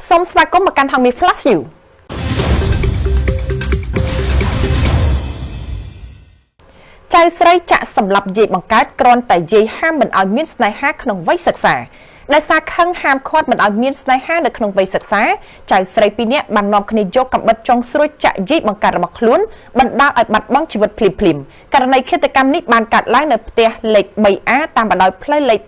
សូមស្វាគមន៍មកកាន់ហាងមី Flash News ចៅស្រីចាក់សម្លាប់យាយបង្កើតគ្រាន់តែយាយហាមមិនឲ្យមានស្នេហាក្នុងវ័យសិក្សាដោយសារខឹងហាមឃាត់មិនឲ្យមានស្នេហានៅក្នុងវ័យសិក្សាចៅស្រីពីរនាក់បាននាំគ្នាយកកាំបិតចុងស្រួចចាក់យាយបង្កើតរបស់ខ្លួនបណ្ដាលឲ្យបាត់បង់ជីវិតភ្លាមៗករណីឃាតកម្មនេះបានកើតឡើងនៅផ្ទះលេខ 3A តាមបណ្ដោយផ្លូវលេខ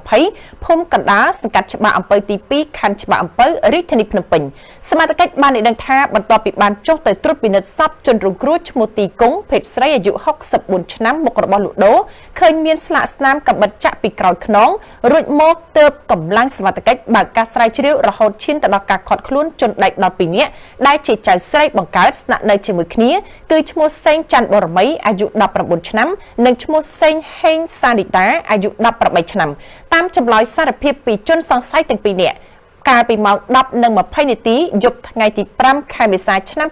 620 ភូមិកណ្ដាលសង្កាត់ច្បារអំពៅទី 2 ខណ្ឌច្បារអំពៅរាជធានីភ្នំពេញសមត្ថកិច្ចបានដឹងថាបន្ទាប់ពីបានចុះទៅត្រួតពិនិត្យសពជនរងគ្រោះឈ្មោះទីគង់ភេទស្រីអាយុ64ឆ្នាំមុខរបស់លក់ដូរឃើញមានស្លាកស្នាមកាំបិតចាក់ពីក្រោយខ្នងរួចមកទើបកម្លាំងសមត្ថកិច្ចបើកការស្រាវជ្រាវរហូតឈានទៅដល់ការខាត់ខ្លួនជនដែកដល់2នាក់ដែលជាចៅស្រីបង្កើតស្នាក់នៅជាមួយគ្នាគឺឈ្មោះសេងច័ន្ទបរមីអាយុ19ឆ្នាំនិងឈ្មោះសេងហេងសានីតាអាយុ18ឆ្នាំតាមចម្លើយសារភាពពីជនសង្ស័យទាំងពីរនាក់កាលពីម៉ោង 10:20 នាទីយប់ថ្ងៃទី 5 ខែមេសាឆ្នាំ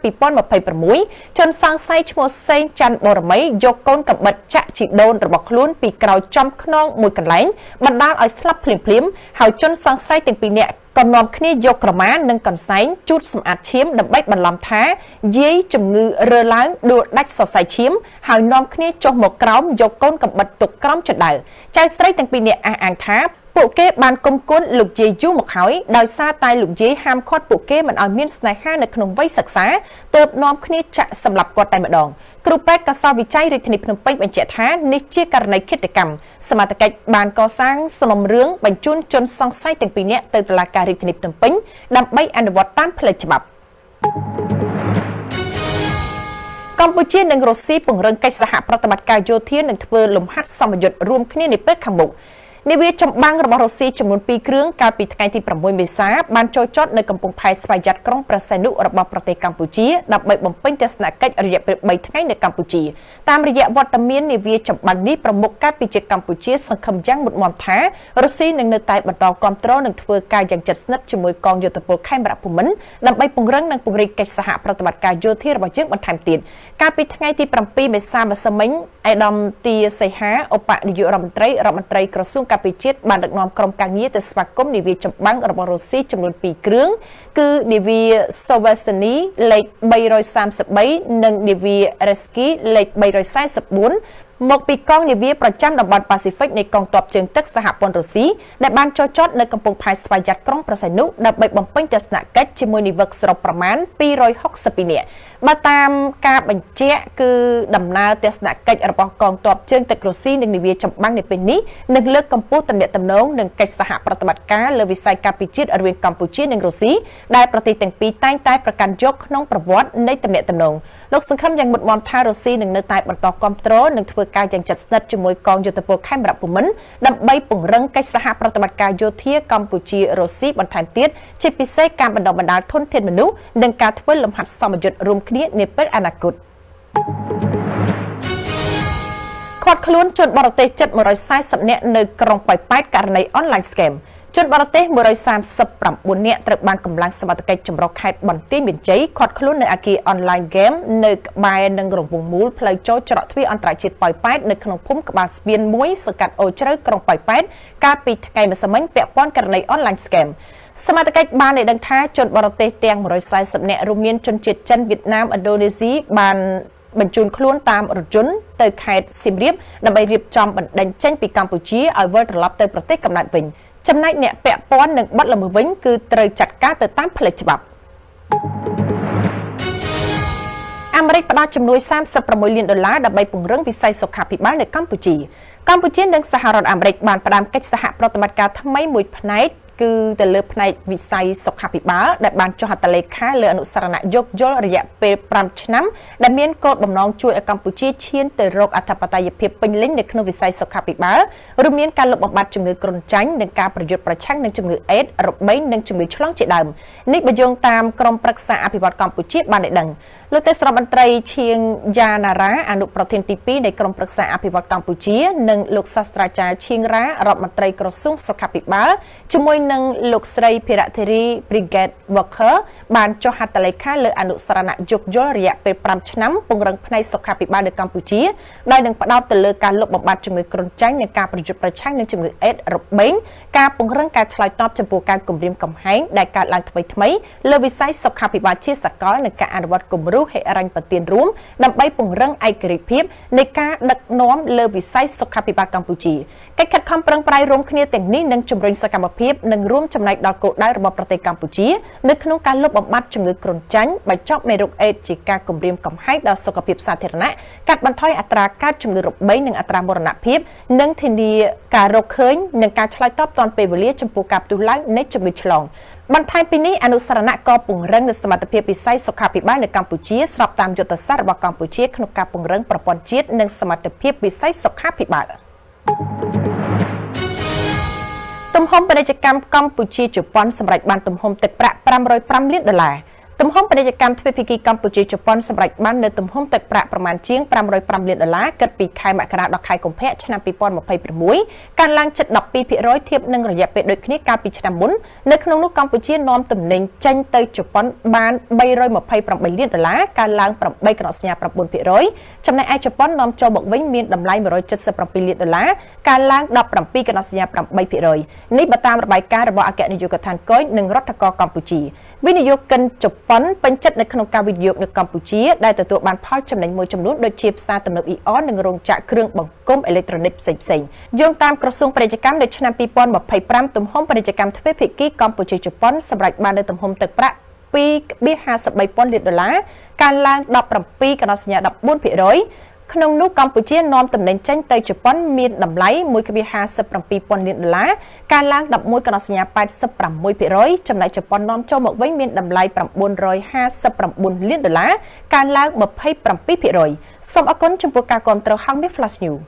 2026 ជនសង្ស័យឈ្មោះសេងច័ន្ទបរមីយកកូនកាំបិតចាក់ជីដូនរបស់ខ្លួនពីក្រោយចំខ្នងមួយកន្លែងបណ្ដាលឲ្យស្លាប់ភ្លាមៗហើយជនសង្ស័យទាំងពីរនាក់ក៏នាំគ្នាយកក្រមានិងកន្សែងជូតសម្អាតឈាមដើម្បីបន្លំថាយាយជំងឺរើឡើងដួលដាច់សរសៃឈាមហើយនាំគ្នាចុះមកក្រោមយកកូនកាំបិតទុកក្រោមជណ្ដើរចៅស្រីទាំងពីរនាក់អះអាងថាពួកគេបានគុំគុនលោកយាយយូរមកហើយដោយសារតែលោកយាយហាមឃាត់ពួកគេមិនឲ្យមានស្នេហានៅក្នុងវ័យសិក្សាទើបនាំគ្នាចាក់សម្លាប់គាត់តែម្ដងគ្រូពេទ្យកសោវិច័យរាជធានីភ្នំពេញបញ្ជាក់ថានេះជាករណីឃាតកម្មសមត្ថកិច្ចបានកសាងសំណុំរឿងបញ្ជូនជនសង្ស័យទាំងពីរនាក់ទៅតុលាការរាជធានីភ្នំពេញដើម្បីអនុវត្តតាមផ្លូវច្បាប់កម្ពុជានិងរុស្ស៊ីពង្រឹងកិច្ចសហប្រតិបត្តិការយោធានិងធ្វើលំហាត់សម្ពយុទ្ធរួមគ្នានាពេលខាងមុខនាវាចម្បាំងរបស់រុស្ស៊ីចំនួន2គ្រឿងកាលពីថ្ងៃទី6មេសាបានចូលចតនៅកំពង់ផែស្វយ័តក្រុងព្រះសីហនុរបស់ប្រទេសកម្ពុជាដើម្បីបំពេញទស្សនកិច្ចរយៈពេល3ថ្ងៃនៅកម្ពុជាតាមរយៈវត្តមាននាវាចម្បាំងនេះប្រមុខការពារជាតិកម្ពុជាសង្ឃឹមយ៉ាងមុតមមថារុស្ស៊ីនឹងនៅតែបន្តគាំទ្រនិងធ្វើការយ៉ាងជិតស្និទ្ធជាមួយកងយោធពលខេមរភូមិន្ទដើម្បីពង្រឹងនិងពង្រីកកិច្ចសហប្រតិបត្តិការយោធារបស់យើងបន្ថែមទៀតកាលពីថ្ងៃទី7មេសាម្សិលមិញឯកឧត្តមទាសីហាឧបនាយករដ្ឋមន្ត្រីក្រសួងការពារជាតិបានដឹកនាំក្រុមការងារទៅស្វាគមន៍នាវាចម្បាំងរបស់រុស្ស៊ីចំនួន2គ្រឿងគឺនាវា Sovezheny លេខ 333 និងនាវា Resky លេខ 344មកពីកងនាវាប្រចាំតំបន់ប៉ាស៊ីហ្វិកនៃកងទ័ពជើងទឹកសហព័ន្ធរុស្ស៊ីដែលបានចូលចតនៅកំពង់ផែស្វយ័តក្រុងព្រះសីហនុដើម្បីបំពេញទស្សនកិច្ចជាមួយនាវិកសរុបប្រមាណ262នាក់បើតាមការបញ្ជាក់គឺដំណើរទស្សនកិច្ចរបស់កងទ័ពជើងទឹករុស្ស៊ីនិងនាវាចម្បាំងនៅពេលនេះនឹងលើកកម្ពស់ទំនាក់ទំនងនិងកិច្ចសហប្រតិបត្តិការលើវិស័យការពារជាតិរវាងកម្ពុជានិងរុស្ស៊ីដែលប្រទេសទាំងពីរតែងតែប្រកាន់យកក្នុងប្រវត្តិនៃទំនាក់ទំនងលោកសង្ឃឹមយ៉ាងមុតមមថារុស្ស៊ីនឹងនៅតែបន្តគាំទ្រនិងធ្វើការយ៉ាងជិតស្និទ្ធជាមួយកងយោធពលខេមរភូមិន្ទដើម្បីពង្រឹងកិច្ចសហប្រតិបត្តិការយោធាកម្ពុជារុស្ស៊ីបន្ថែមទៀតជាពិសេសការបណ្ដុះបណ្ដាលធនធានមនុស្សនិងការធ្វើលំហាត់សម្ពយុទ្ធរួមគ្នានាពេលអនាគតឃាត់ខ្លួនជនបរទេសជិត140នាក់នៅក្រុងប៉ោយប៉ែតករណី online scamជនបរទេស139នាក់ត្រូវបានកម្លាំងសមត្ថកិច្ចចម្រុះខេត្តបន្ទាយមានជ័យឃាត់ខ្លួននៅអគារ online game នៅក្បែរនឹងរង្វង់មូលផ្លូវចូលច្រកទ្វារអន្តរជាតិប៉ោយប៉ែតនៅក្នុងភូមិក្បាលស្ពាន1សង្កាត់អូជ្រៅក្រុងប៉ោយប៉ែតកាលពីថ្ងៃម្សិលមិញពាក់ព័ន្ធករណី online scam សមត្ថកិច្ចបានឲ្យដឹងថាជនបរទេសទាំង140នាក់រួមមានជនជាតិចិនវៀតណាមឥណ្ឌូនេស៊ីបានបញ្ជូនខ្លួនតាមរថយន្តទៅខេត្តសៀមរាបដើម្បីរៀបចំបណ្ដេញចេញពីកម្ពុជាឲ្យវិលត្រឡប់ទៅប្រទេសកំណើតវិញចំណែកអ្នកពាក់ព័ន្ធនឹងបទល្មើសវិញគឺត្រូវចាត់ការទៅតាមផ្លូវច្បាប់អាមេរិកផ្ដល់ជំនួយ$36 លានដើម្បីពង្រឹងវិស័យសុខាភិបាលនៅកម្ពុជានិងសហរដ្ឋអាមេរិកបានផ្ដើមកិច្ចសហប្រតិបត្តិការថ្មីមួយផ្នែកគឺទៅលើផ្នែកវិស័យសុខាភិបាលដែលបានចុះហត្ថលេខាលើអនុស្សរណៈយោគយល់រយៈពេល5ឆ្នាំដែលមានគោលបំណងជួយឲ្យកម្ពុជាឈានទៅរកអធិបតេយ្យភាពពេញលេញនៅក្នុងវិស័យសុខាភិបាលរួមមានការលុបបំបាត់ជំងឺគ្រុនចាញ់និងការប្រយុទ្ធប្រឆាំងនឹងជំងឺអេដស៍របេងនិងជំងឺឆ្លងជាដើមនេះបញ្យងតាមក្រុមប្រឹក្សាអភិវឌ្ឍកម្ពុជាបានឲ្យដឹង លោកទេសរដ្ឋមន្ត្រីឈៀងយ៉ាណារ៉ាអនុប្រធានទី2នៃក្រុមប្រឹក្សាអភិវឌ្ឍកម្ពុជានិងលោកសាស្ត្រាចារ្យឈៀងរ៉ារដ្ឋមន្ត្រីក្រសួងសុខាភិបាលជាមួយនឹងលោកស្រីភិរៈធីរី Brigade Walker បានចុះហត្ថលេខាលើអនុសារណៈយោគយល់រយៈពេល5ឆ្នាំពង្រឹងផ្នែកសុខាភិបាលនៅកម្ពុជាដោយនឹងផ្ដោតទៅលើការលុបបំបាត់ជំងឺគ្រុនចាញ់និងការប្រយុទ្ធប្រឆាំងនឹងជំងឺអេដស៍របេងការពង្រឹងការឆ្លើយតបចំពោះការគំរាមកំហែងដែលកើតឡើងថ្មីៗលើវិស័យសុខាភិបាលជាសកលនិងការអនុវត្តគំរូហិរញ្ញប្បទានរួមដើម្បីពង្រឹងឯករាជ្យភាពនៃការដឹកនាំលើវិស័យសុខាភិបាលកម្ពុជាកិច្ចខិតខំប្រឹងប្រែងរួមគ្នាទាំងនេះនឹងជំរុញសកម្មភាពនិងរួមចំណែកដល់គោលដៅរបស់ប្រទេសកម្ពុជានៅក្នុងការលុបបំបាត់ជំងឺគ្រុនចាញ់បញ្ចប់មេរោគអេដស៍ជាការគំរាមកំហែងដល់សុខភាពសាធារណៈកាត់បន្ថយអត្រាកើតជំងឺរបេងនិងអត្រាមរណភាពនិងធានាការរកឃើញនិងការឆ្លើយតបទាន់ពេលវេលាចំពោះការផ្ទុះឡើងនៃជំងឺឆ្លងបន្ថែមពីនេះអនុសារណៈក៏ពង្រឹងនូវសមត្ថភាពវិស័យសុខាភិបាលនៅកម្ពុជាស្របតាមយុទ្ធសាស្ត្ររបស់កម្ពុជាក្នុងការពង្រឹងប្រព័ន្ធជាតិនិងសមត្ថភាពវិស័យសុខាភិបាលទំហំពាណិជ្ជកម្មកម្ពុជាជប៉ុនសម្រាប់បានទំហំទឹកប្រាក់$505 លានទំហំពាណិជ្ជកម្មទ្វេភាគីកម្ពុជាជប៉ុនសម្រាប់បាននៅទំហំទឹកប្រាក់ប្រមាណជាង$505 លានគិតពីខែមករាដល់ខែកុម្ភៈឆ្នាំ2026កើនឡើងជិត12%ធៀបនឹងរយៈពេលដូចគ្នាកាលពីឆ្នាំមុននៅក្នុងនោះកម្ពុជានាំទំនិញចេញទៅជប៉ុនបាន$328 លានកើនឡើង8.9%ចំណែកឯជប៉ុននាំចូលមកវិញមានតម្លៃ$177 លានកើនឡើង17.8%នេះបើតាមរបាយការណ៍របស់អគ្គនាយកដ្ឋានកុយនិងរដ្ឋាភិបាលកម្ពុជាវិនិយោគិនជប៉ុនពេញចិត្តនៅក្នុងការវិនិយោគនៅកម្ពុជាដែលទទួលបានផលចំណេញមួយចំនួនដូចជាផ្សារទំនើបអ៊ីអននិងរោងចក្រគ្រឿងបង្គុំអេឡិចត្រូនិកផ្សេងៗយោងតាមក្រសួងពាណិជ្ជកម្មនៅឆ្នាំ2025ទំហំពាណិជ្ជកម្មទ្វេភាគីកម្ពុជាជប៉ុនសម្រាប់បាននៅទំហំទឹកប្រាក់$2.53 លានកើនឡើង17.14%ក្នុងនោះកម្ពុជានាំទំនិញចេញទៅជប៉ុនមានតម្លៃ$1.57 លានកើនឡើង11.86%ចំណែកជប៉ុននាំចូលមកវិញមានតម្លៃ$959 លានកើនឡើង27%សូមអរគុណចំពោះការគាំទ្រហងនេះ Flash News